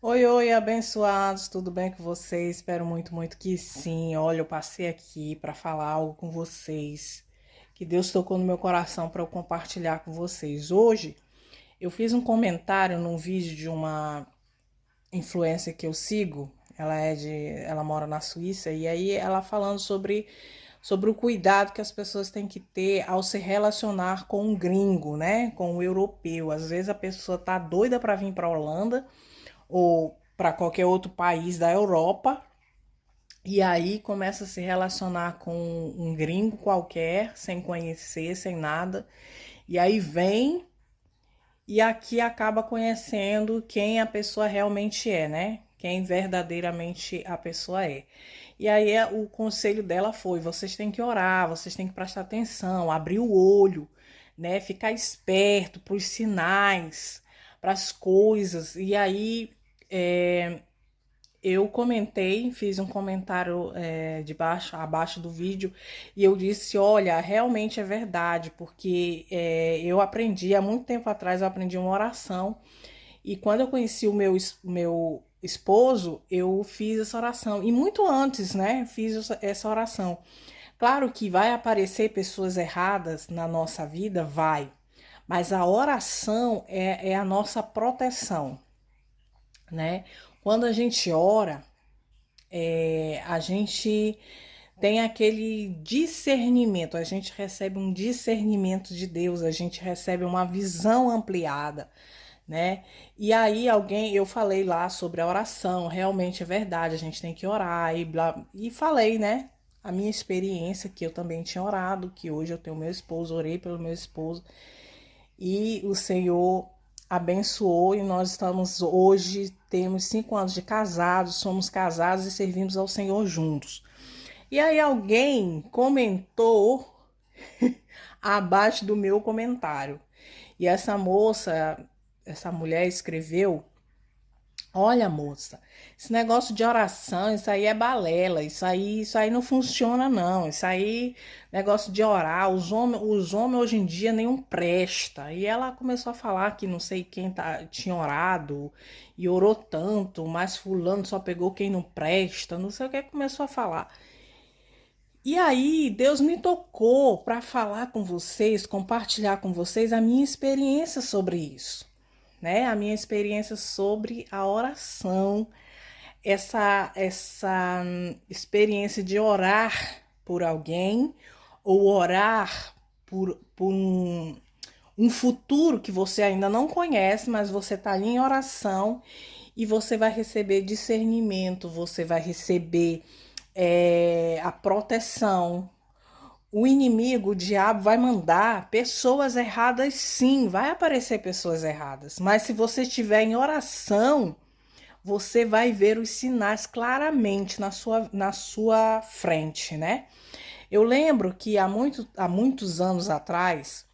Oi, oi, abençoados, tudo bem com vocês? Espero muito, muito que sim. Olha, eu passei aqui para falar algo com vocês, que Deus tocou no meu coração para eu compartilhar com vocês. Hoje, eu fiz um comentário num vídeo de uma influencer que eu sigo. Ela mora na Suíça e aí ela falando sobre o cuidado que as pessoas têm que ter ao se relacionar com um gringo, né? Com um europeu. Às vezes a pessoa tá doida para vir para a Holanda ou para qualquer outro país da Europa, e aí começa a se relacionar com um gringo qualquer, sem conhecer, sem nada, e aí vem e aqui acaba conhecendo quem a pessoa realmente é, né? Quem verdadeiramente a pessoa é. E aí o conselho dela foi: vocês têm que orar, vocês têm que prestar atenção, abrir o olho, né? Ficar esperto para os sinais, para as coisas. E aí é, eu comentei, fiz um comentário abaixo do vídeo, e eu disse, olha, realmente é verdade, porque eu aprendi, há muito tempo atrás eu aprendi uma oração, e quando eu conheci o meu esposo, eu fiz essa oração, e muito antes, né, fiz essa oração. Claro que vai aparecer pessoas erradas na nossa vida, vai, mas a oração é a nossa proteção, né? Quando a gente ora, a gente tem aquele discernimento, a gente recebe um discernimento de Deus, a gente recebe uma visão ampliada, né? E aí eu falei lá sobre a oração, realmente é verdade, a gente tem que orar e falei, né? A minha experiência, que eu também tinha orado, que hoje eu tenho meu esposo, orei pelo meu esposo, e o Senhor abençoou e nós estamos hoje, temos 5 anos de casados, somos casados e servimos ao Senhor juntos. E aí alguém comentou abaixo do meu comentário. E essa mulher escreveu: olha, moça, esse negócio de oração, isso aí é balela, isso aí não funciona não. Isso aí, negócio de orar, os homens hoje em dia nenhum presta. E ela começou a falar que não sei quem tinha orado e orou tanto, mas fulano só pegou quem não presta, não sei o que começou a falar. E aí, Deus me tocou para falar com vocês, compartilhar com vocês a minha experiência sobre isso, né? A minha experiência sobre a oração, essa experiência de orar por alguém ou orar por um futuro que você ainda não conhece, mas você está ali em oração e você vai receber discernimento, você vai receber a proteção. O inimigo, o diabo, vai mandar pessoas erradas, sim, vai aparecer pessoas erradas, mas se você estiver em oração, você vai ver os sinais claramente na sua frente, né? Eu lembro que há muitos anos atrás,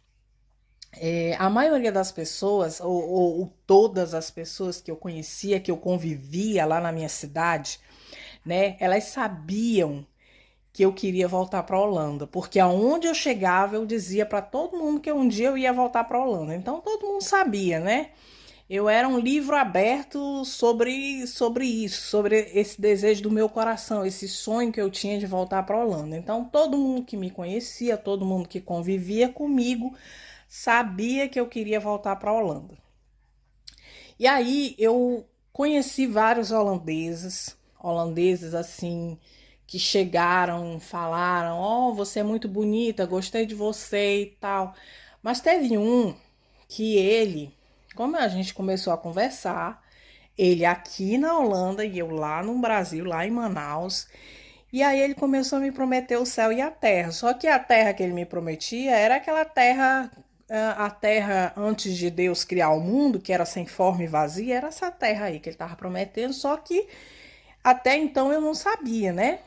a maioria das pessoas, ou todas as pessoas que eu conhecia, que eu convivia lá na minha cidade, né, elas sabiam que eu queria voltar para a Holanda, porque aonde eu chegava eu dizia para todo mundo que um dia eu ia voltar para a Holanda. Então todo mundo sabia, né? Eu era um livro aberto sobre isso, sobre esse desejo do meu coração, esse sonho que eu tinha de voltar para a Holanda. Então todo mundo que me conhecia, todo mundo que convivia comigo, sabia que eu queria voltar para a Holanda. E aí eu conheci vários holandeses assim, que chegaram, falaram: "Oh, você é muito bonita, gostei de você" e tal. Mas teve um que como a gente começou a conversar, ele aqui na Holanda e eu lá no Brasil, lá em Manaus, e aí ele começou a me prometer o céu e a terra. Só que a terra que ele me prometia era aquela terra, a terra antes de Deus criar o mundo, que era sem forma e vazia, era essa terra aí que ele estava prometendo, só que até então eu não sabia, né?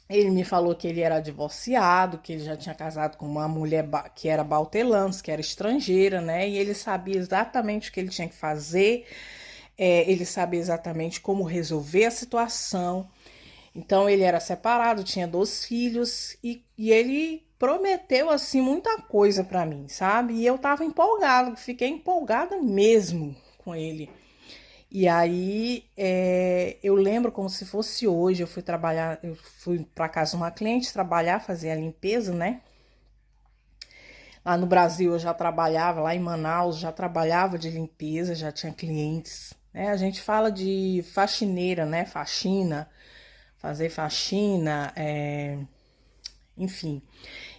Ele me falou que ele era divorciado, que ele já tinha casado com uma mulher que era bautelãs, que era estrangeira, né? E ele sabia exatamente o que ele tinha que fazer, ele sabia exatamente como resolver a situação. Então ele era separado, tinha 2 filhos e ele prometeu assim muita coisa para mim, sabe? E eu tava empolgada, fiquei empolgada mesmo com ele. E aí, eu lembro como se fosse hoje, eu fui para casa de uma cliente trabalhar, fazer a limpeza, né? Lá no Brasil eu já trabalhava, lá em Manaus já trabalhava de limpeza, já tinha clientes, né? A gente fala de faxineira, né? Faxina, fazer faxina, enfim.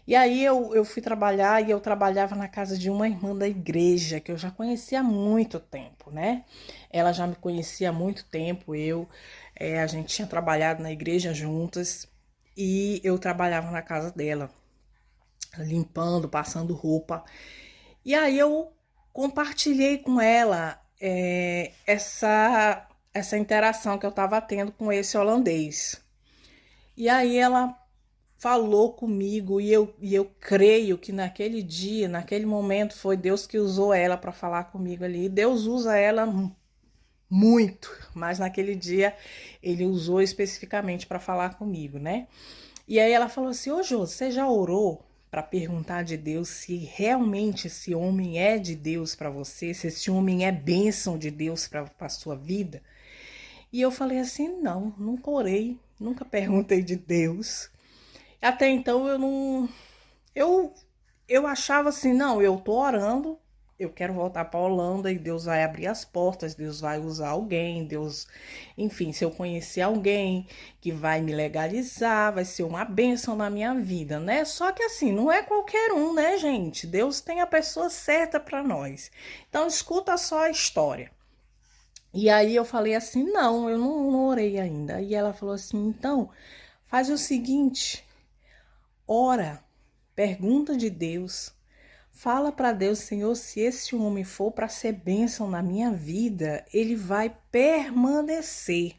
E aí eu fui trabalhar e eu trabalhava na casa de uma irmã da igreja, que eu já conhecia há muito tempo, né? Ela já me conhecia há muito tempo, a gente tinha trabalhado na igreja juntas e eu trabalhava na casa dela, limpando, passando roupa. E aí eu compartilhei com ela essa interação que eu estava tendo com esse holandês. E aí ela falou comigo e eu creio que naquele dia, naquele momento, foi Deus que usou ela para falar comigo ali. Deus usa ela muito, mas naquele dia ele usou especificamente para falar comigo, né? E aí ela falou assim: Ô Jô, você já orou para perguntar de Deus se realmente esse homem é de Deus para você, se esse homem é bênção de Deus para a sua vida? E eu falei assim: não, nunca orei, nunca perguntei de Deus. Até então eu não. Eu, eu achava assim: não, eu tô orando, eu quero voltar para a Holanda e Deus vai abrir as portas, Deus vai usar alguém, Deus. Enfim, se eu conhecer alguém que vai me legalizar, vai ser uma bênção na minha vida, né? Só que assim, não é qualquer um, né, gente? Deus tem a pessoa certa para nós. Então, escuta só a história. E aí eu falei assim: não, eu não orei ainda. E ela falou assim: então, faz o seguinte. Ora, pergunta de Deus, fala para Deus: Senhor, se esse homem for para ser bênção na minha vida, ele vai permanecer.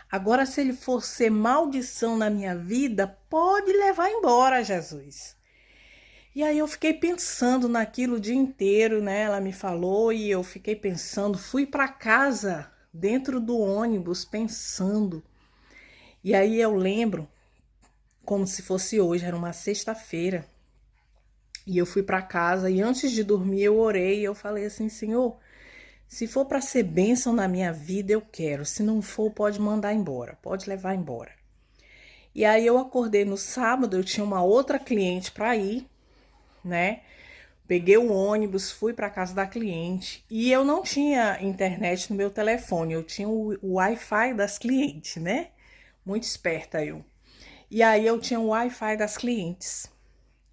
Agora, se ele for ser maldição na minha vida, pode levar embora, Jesus. E aí eu fiquei pensando naquilo o dia inteiro, né? Ela me falou e eu fiquei pensando, fui para casa dentro do ônibus pensando. E aí eu lembro como se fosse hoje, era uma sexta-feira. E eu fui para casa e antes de dormir eu orei e eu falei assim: Senhor, se for para ser bênção na minha vida, eu quero. Se não for, pode mandar embora, pode levar embora. E aí eu acordei no sábado, eu tinha uma outra cliente para ir, né? Peguei o ônibus, fui para casa da cliente e eu não tinha internet no meu telefone, eu tinha o Wi-Fi das clientes, né? Muito esperta eu. E aí eu tinha o Wi-Fi das clientes.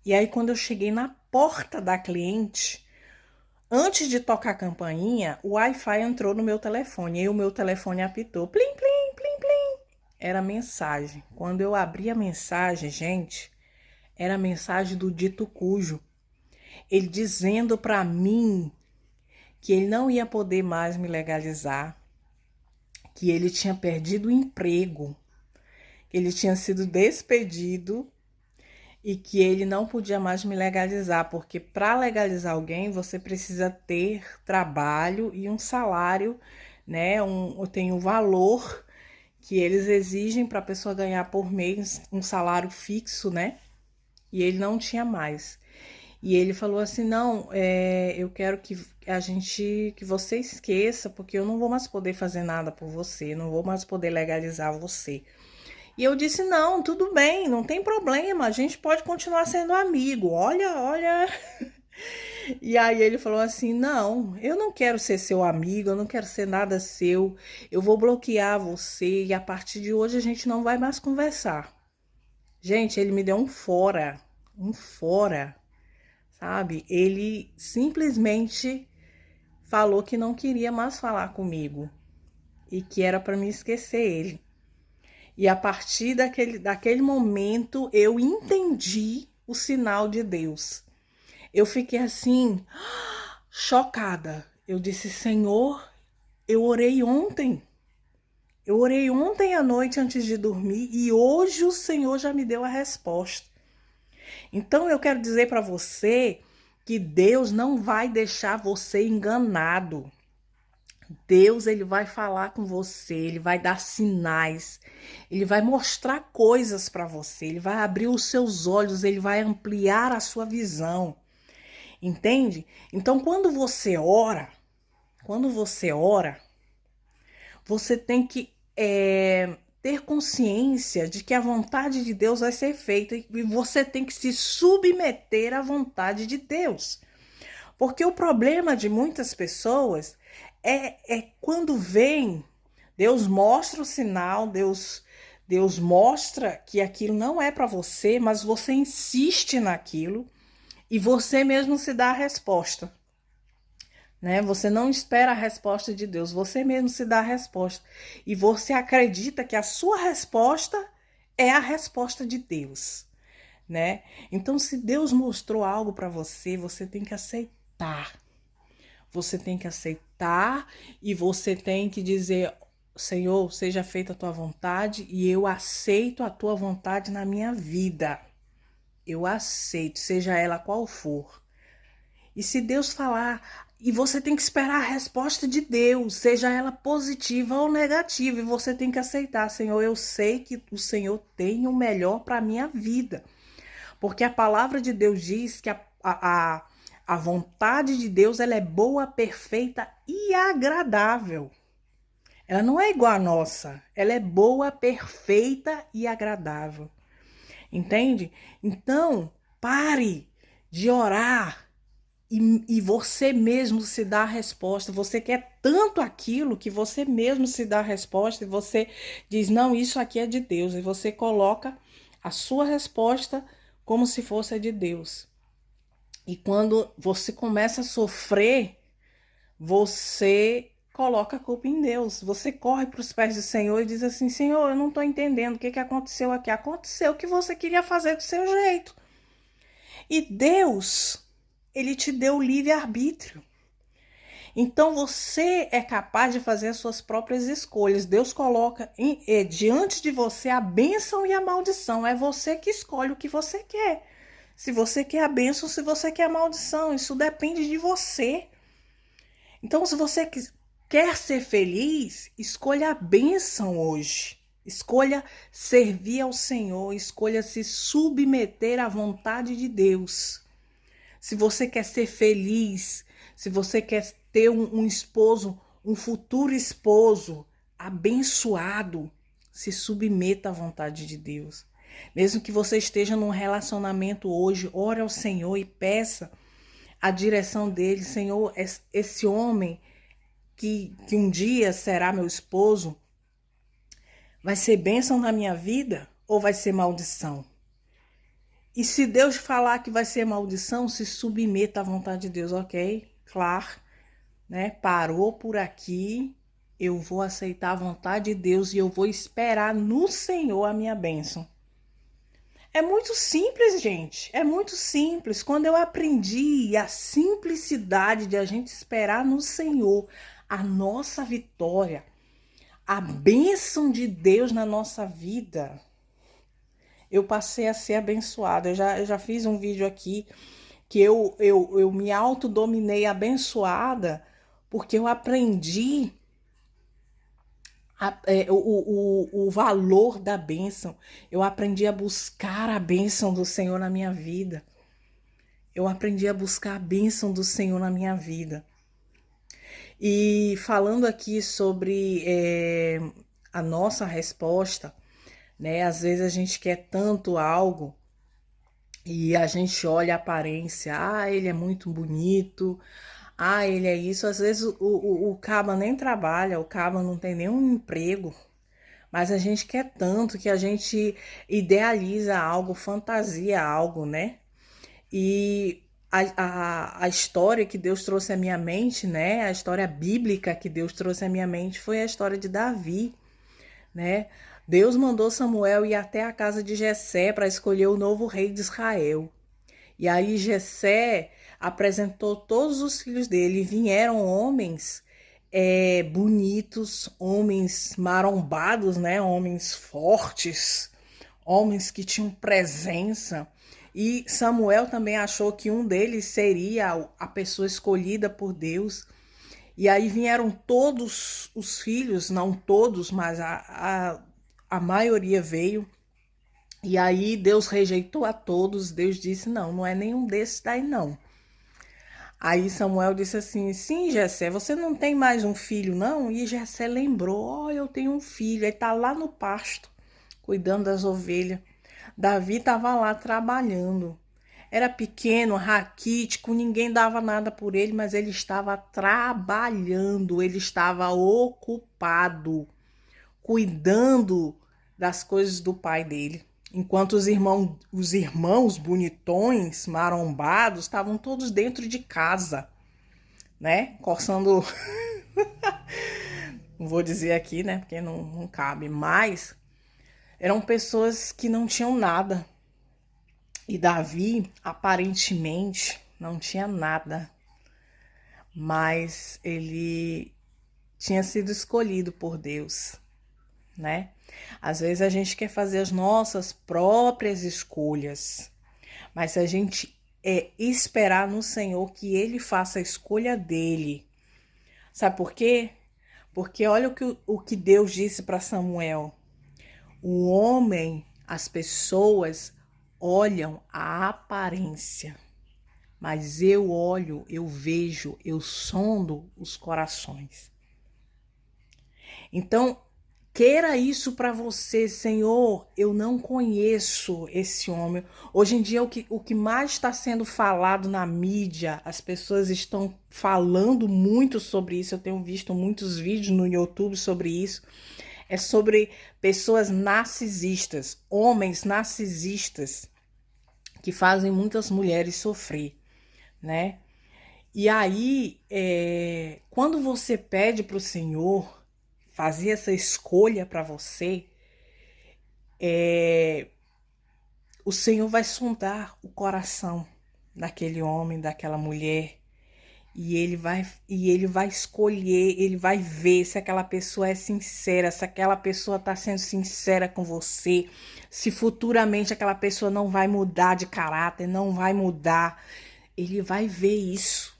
E aí quando eu cheguei na porta da cliente, antes de tocar a campainha, o Wi-Fi entrou no meu telefone. E o meu telefone apitou. Plim, plim, plim, plim. Era mensagem. Quando eu abri a mensagem, gente, era a mensagem do dito cujo. Ele dizendo para mim que ele não ia poder mais me legalizar, que ele tinha perdido o emprego, que ele tinha sido despedido e que ele não podia mais me legalizar, porque para legalizar alguém você precisa ter trabalho e um salário, né? Tem um valor que eles exigem para a pessoa ganhar por mês, um salário fixo, né? E ele não tinha mais. E ele falou assim: não, eu quero que você esqueça, porque eu não vou mais poder fazer nada por você, não vou mais poder legalizar você. E eu disse: não, tudo bem, não tem problema, a gente pode continuar sendo amigo. Olha, olha. E aí ele falou assim: não, eu não quero ser seu amigo, eu não quero ser nada seu. Eu vou bloquear você e a partir de hoje a gente não vai mais conversar. Gente, ele me deu um fora, sabe? Ele simplesmente falou que não queria mais falar comigo e que era para me esquecer ele. E a partir daquele momento eu entendi o sinal de Deus. Eu fiquei assim, chocada. Eu disse: Senhor, eu orei ontem. Eu orei ontem à noite antes de dormir e hoje o Senhor já me deu a resposta. Então eu quero dizer para você que Deus não vai deixar você enganado. Deus, ele vai falar com você, ele vai dar sinais, ele vai mostrar coisas para você, ele vai abrir os seus olhos, ele vai ampliar a sua visão. Entende? Então, quando você ora, Você tem que ter consciência de que a vontade de Deus vai ser feita e você tem que se submeter à vontade de Deus. Porque o problema de muitas pessoas é quando vem, Deus mostra o sinal, Deus mostra que aquilo não é para você, mas você insiste naquilo e você mesmo se dá a resposta. Né? Você não espera a resposta de Deus, você mesmo se dá a resposta. E você acredita que a sua resposta é a resposta de Deus, né? Então, se Deus mostrou algo para você, você tem que aceitar. Você tem que aceitar e você tem que dizer: Senhor, seja feita a tua vontade e eu aceito a tua vontade na minha vida. Eu aceito, seja ela qual for. E se Deus falar, e você tem que esperar a resposta de Deus, seja ela positiva ou negativa, e você tem que aceitar: Senhor, eu sei que o Senhor tem o melhor para a minha vida. Porque a palavra de Deus diz que a vontade de Deus ela é boa, perfeita e agradável. Ela não é igual à nossa, ela é boa, perfeita e agradável. Entende? Então, pare de orar e você mesmo se dá a resposta. Você quer tanto aquilo que você mesmo se dá a resposta e você diz: não, isso aqui é de Deus. E você coloca a sua resposta como se fosse a de Deus. E quando você começa a sofrer, você coloca a culpa em Deus. Você corre para os pés do Senhor e diz assim: Senhor, eu não estou entendendo o que aconteceu aqui. Aconteceu o que você queria fazer do seu jeito. E Deus, Ele te deu o livre-arbítrio. Então você é capaz de fazer as suas próprias escolhas. Deus coloca diante de você a bênção e a maldição. É você que escolhe o que você quer. Se você quer a bênção, se você quer a maldição, isso depende de você. Então, se você quer ser feliz, escolha a bênção hoje. Escolha servir ao Senhor, escolha se submeter à vontade de Deus. Se você quer ser feliz, se você quer ter um esposo, um futuro esposo abençoado, se submeta à vontade de Deus. Mesmo que você esteja num relacionamento hoje, ore ao Senhor e peça a direção dele. Senhor, esse homem que um dia será meu esposo, vai ser bênção na minha vida ou vai ser maldição? E se Deus falar que vai ser maldição, se submeta à vontade de Deus, ok? Claro, né? Parou por aqui, eu vou aceitar a vontade de Deus e eu vou esperar no Senhor a minha bênção. É muito simples, gente, é muito simples. Quando eu aprendi a simplicidade de a gente esperar no Senhor a nossa vitória, a bênção de Deus na nossa vida, eu passei a ser abençoada. Eu já fiz um vídeo aqui que eu me autodominei abençoada porque eu aprendi o valor da bênção. Eu aprendi a buscar a bênção do Senhor na minha vida. Eu aprendi a buscar a bênção do Senhor na minha vida. E falando aqui sobre a nossa resposta, né? Às vezes a gente quer tanto algo e a gente olha a aparência. Ah, ele é muito bonito. Ah, ele é isso. Às vezes o caba nem trabalha, o caba não tem nenhum emprego. Mas a gente quer tanto que a gente idealiza algo, fantasia algo, né? E a história que Deus trouxe à minha mente, né? A história bíblica que Deus trouxe à minha mente foi a história de Davi, né? Deus mandou Samuel ir até a casa de Jessé para escolher o novo rei de Israel. E aí Jessé apresentou todos os filhos dele, e vieram homens bonitos, homens marombados, né? Homens fortes, homens que tinham presença. E Samuel também achou que um deles seria a pessoa escolhida por Deus. E aí vieram todos os filhos, não todos, mas a maioria veio. E aí Deus rejeitou a todos. Deus disse: não, não é nenhum desses daí não. Aí Samuel disse assim: sim, Jessé, você não tem mais um filho, não? E Jessé lembrou: ó, eu tenho um filho, ele tá lá no pasto, cuidando das ovelhas. Davi estava lá trabalhando. Era pequeno, raquítico, ninguém dava nada por ele, mas ele estava trabalhando, ele estava ocupado, cuidando das coisas do pai dele. Enquanto os irmãos bonitões, marombados, estavam todos dentro de casa, né? Coçando, não vou dizer aqui, né? Porque não cabe, mas eram pessoas que não tinham nada. E Davi, aparentemente, não tinha nada, mas ele tinha sido escolhido por Deus, né? Às vezes a gente quer fazer as nossas próprias escolhas, mas se a gente esperar no Senhor que Ele faça a escolha dele, sabe por quê? Porque olha o que Deus disse para Samuel: o homem, as pessoas olham a aparência, mas eu olho, eu vejo, eu sondo os corações. Então, queira isso para você, Senhor. Eu não conheço esse homem. Hoje em dia, o que mais está sendo falado na mídia, as pessoas estão falando muito sobre isso. Eu tenho visto muitos vídeos no YouTube sobre isso. É sobre pessoas narcisistas, homens narcisistas, que fazem muitas mulheres sofrer, né? E aí, quando você pede para o Senhor fazer essa escolha para você, o Senhor vai sondar o coração daquele homem, daquela mulher, e ele vai escolher, ele vai ver se aquela pessoa é sincera, se aquela pessoa está sendo sincera com você, se futuramente aquela pessoa não vai mudar de caráter, não vai mudar. Ele vai ver isso.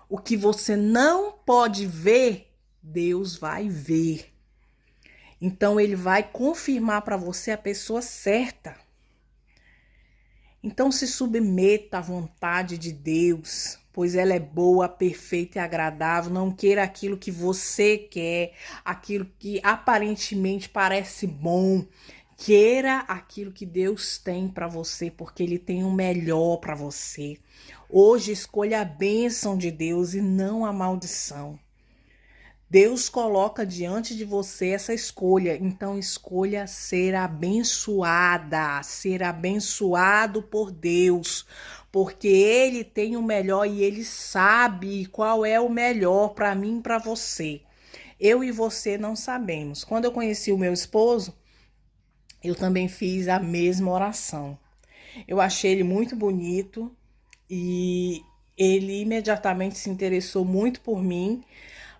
O que você não pode ver, Deus vai ver. Então ele vai confirmar para você a pessoa certa. Então se submeta à vontade de Deus, pois ela é boa, perfeita e agradável. Não queira aquilo que você quer, aquilo que aparentemente parece bom. Queira aquilo que Deus tem para você, porque Ele tem o melhor para você. Hoje escolha a bênção de Deus e não a maldição. Deus coloca diante de você essa escolha, então escolha ser abençoada, ser abençoado por Deus, porque Ele tem o melhor e Ele sabe qual é o melhor para mim e para você. Eu e você não sabemos. Quando eu conheci o meu esposo, eu também fiz a mesma oração. Eu achei ele muito bonito e ele imediatamente se interessou muito por mim.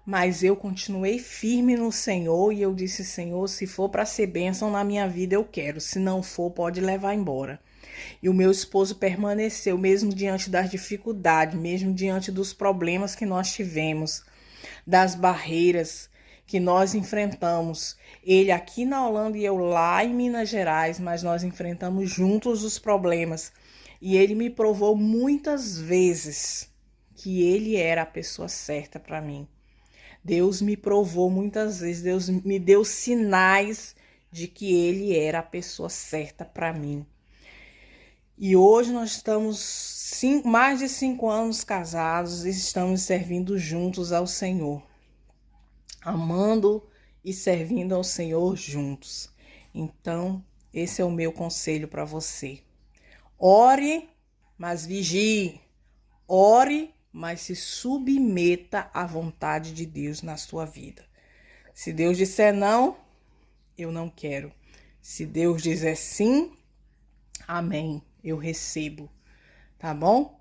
Mas eu continuei firme no Senhor e eu disse: Senhor, se for para ser bênção na minha vida, eu quero. Se não for, pode levar embora. E o meu esposo permaneceu, mesmo diante das dificuldades, mesmo diante dos problemas que nós tivemos, das barreiras que nós enfrentamos. Ele aqui na Holanda e eu lá em Minas Gerais, mas nós enfrentamos juntos os problemas. E ele me provou muitas vezes que ele era a pessoa certa para mim. Deus me provou muitas vezes, Deus me deu sinais de que Ele era a pessoa certa para mim. E hoje nós estamos mais de 5 anos casados e estamos servindo juntos ao Senhor. Amando e servindo ao Senhor juntos. Então, esse é o meu conselho para você. Ore, mas vigie. Ore, mas se submeta à vontade de Deus na sua vida. Se Deus disser não, eu não quero. Se Deus disser sim, amém, eu recebo. Tá bom?